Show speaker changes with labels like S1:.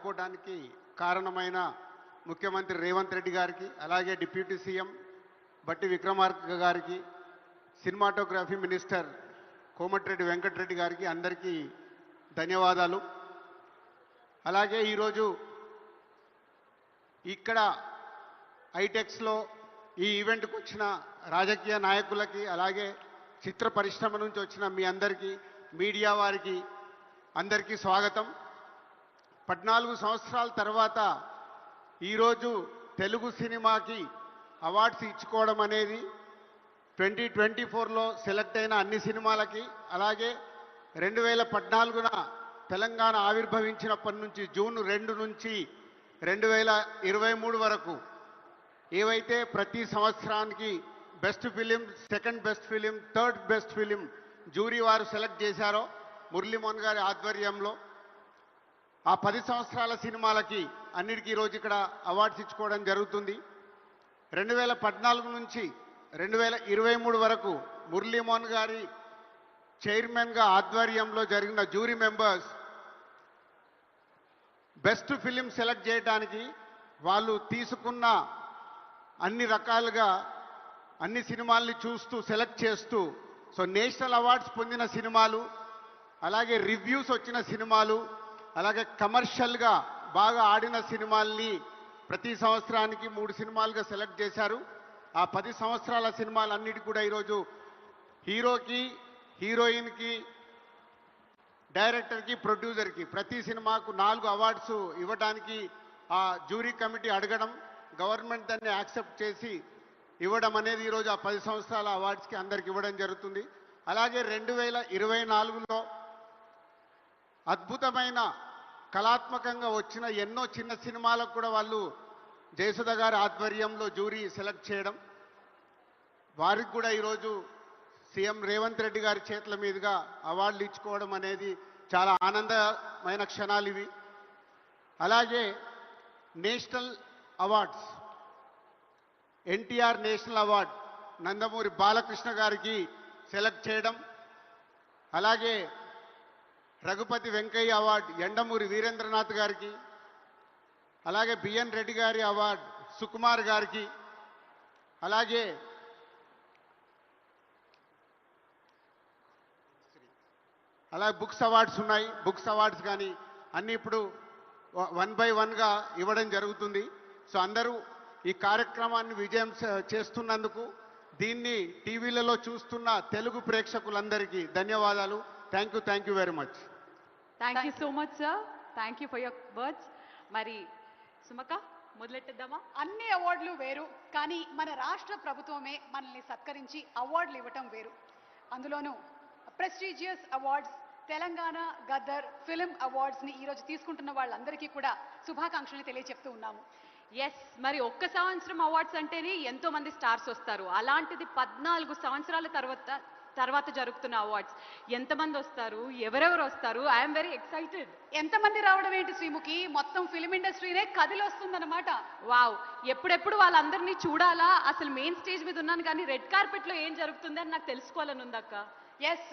S1: జరుపుకోవడానికి కారణమైన ముఖ్యమంత్రి రేవంత్ రెడ్డి గారికి, అలాగే డిప్యూటీ సీఎం బట్టి విక్రమార్క గారికి, సినిమాటోగ్రఫీ మినిస్టర్ కోమటిరెడ్డి వెంకటరెడ్డి గారికి అందరికీ ధన్యవాదాలు. అలాగే ఈరోజు ఇక్కడ ఐటెక్స్లో ఈ ఈవెంట్కి వచ్చిన రాజకీయ నాయకులకి, అలాగే చిత్ర పరిశ్రమ నుంచి వచ్చిన మీ అందరికీ, మీడియా వారికి అందరికీ స్వాగతం. 14 సంవత్సరాల తర్వాత ఈరోజు తెలుగు సినిమాకి అవార్డ్స్ ఇచ్చుకోవడం అనేది 2024లో సెలెక్ట్ అయిన అన్ని సినిమాలకి, అలాగే 2014న తెలంగాణ ఆవిర్భవించినప్పటి నుంచి జూన్ 2 నుంచి 2023 వరకు ఏవైతే ప్రతి సంవత్సరానికి best film, second best film, third best film jury వారు సెలెక్ట్ చేశారో మురళీమోహన్ గారి ఆధ్వర్యంలో ఆ 10 సంవత్సరాల సినిమాలకి అన్నిటికీ ఈరోజు ఇక్కడ అవార్డ్స్ ఇచ్చుకోవడం జరుగుతుంది. 2014 నుంచి 2023 వరకు మురళీమోహన్ గారి చైర్మన్గా ఆధ్వర్యంలో జరిగిన jury members best film select చేయడానికి వాళ్ళు తీసుకున్న అన్ని రకాలుగా అన్ని సినిమాల్ని చూస్తూ సెలెక్ట్ చేస్తూ, సో నేషనల్ అవార్డ్స్ పొందిన సినిమాలు, అలాగే రివ్యూస్ వచ్చిన సినిమాలు, అలాగే కమర్షియల్గా బాగా ఆడిన సినిమాల్ని ప్రతి సంవత్సరానికి 3 సినిమాలుగా సెలెక్ట్ చేశారు. ఆ 10 సంవత్సరాల సినిమాలన్నిటి కూడా ఈరోజు హీరోకి, హీరోయిన్కి, డైరెక్టర్కి, ప్రొడ్యూసర్కి ప్రతి సినిమాకు 4 అవార్డ్స్ ఇవ్వడానికి ఆ జ్యూరీ కమిటీ అడగడం, గవర్నమెంట్ దాన్ని యాక్సెప్ట్ చేసి ఇవ్వడం అనేది ఈరోజు ఆ 10 సంవత్సరాల అవార్డ్స్కి అందరికి ఇవ్వడం జరుగుతుంది. అలాగే 2024లో అద్భుతమైన కళాత్మకంగా వచ్చిన ఎన్నో చిన్న సినిమాలకు కూడా వాళ్ళు జయసుధ గారి ఆధ్వర్యంలో జ్యూరీ సెలెక్ట్ చేయడం, వారికి కూడా ఈరోజు సీఎం రేవంత్ రెడ్డి గారి చేతుల మీదుగా అవార్డులు ఇచ్చుకోవడం అనేది చాలా ఆనందమైన క్షణాలు ఇవి. అలాగే national awards, NTR national award Nandamuri Balakrishna గారికి సెలెక్ట్ చేయడం, అలాగే రఘుపతి వెంకయ్య అవార్డ్ ఎండమూరి వీరేంద్రనాథ్ గారికి, అలాగే బిఎన్ రెడ్డి గారి అవార్డ్ సుకుమార్ గారికి, అలాగే బుక్స్ అవార్డ్స్ ఉన్నాయి. బుక్స్ అవార్డ్స్ కానీ అన్నీ ఇప్పుడు 1 by 1గా ఇవ్వడం జరుగుతుంది. సో అందరూ ఈ కార్యక్రమాన్ని విజయం చేస్తున్నందుకు, దీన్ని టీవీలలో చూస్తున్న తెలుగు ప్రేక్షకులందరికీ ధన్యవాదాలు. Thank you very much.
S2: Thank you so much sir. Thank you for your words. మరి సుమక మొదలెట్టేద్దామా?
S3: అన్ని అవార్డులు వేరు, కానీ మన రాష్ట్ర ప్రభుత్వమే మనల్ని సత్కరించి అవార్డులు ఇవ్వటం వేరు. అందులోనూ prestigious awards Telangana Gaddar film అవార్డ్స్ని ఈరోజు తీసుకుంటున్న వాళ్ళందరికీ కూడా శుభాకాంక్షలు తెలియజెప్తూ ఉన్నాము.
S2: ఎస్, మరి ఒక్క సంవత్సరం అవార్డ్స్ అంటేనే ఎంతో మంది స్టార్స్ వస్తారు. అలాంటిది 14 సంవత్సరాల తర్వాత జరుగుతున్న అవార్డ్స్ ఎంతమంది వస్తారు, ఎవరెవరు వస్తారు? I'm very excited.
S3: ఎంతమంది రావడం ఏంటి శ్రీముఖి, మొత్తం ఫిలిం ఇండస్ట్రీనే కదిలొస్తుందన్నమాట.
S2: వావ్, ఎప్పుడెప్పుడు వాళ్ళందరినీ చూడాలా? అసలు మెయిన్ స్టేజ్ మీద ఉన్నాను కానీ రెడ్ కార్పెట్లో ఏం జరుగుతుంది అని నాకు తెలుసుకోవాలని ఉందక్క.
S3: ఎస్,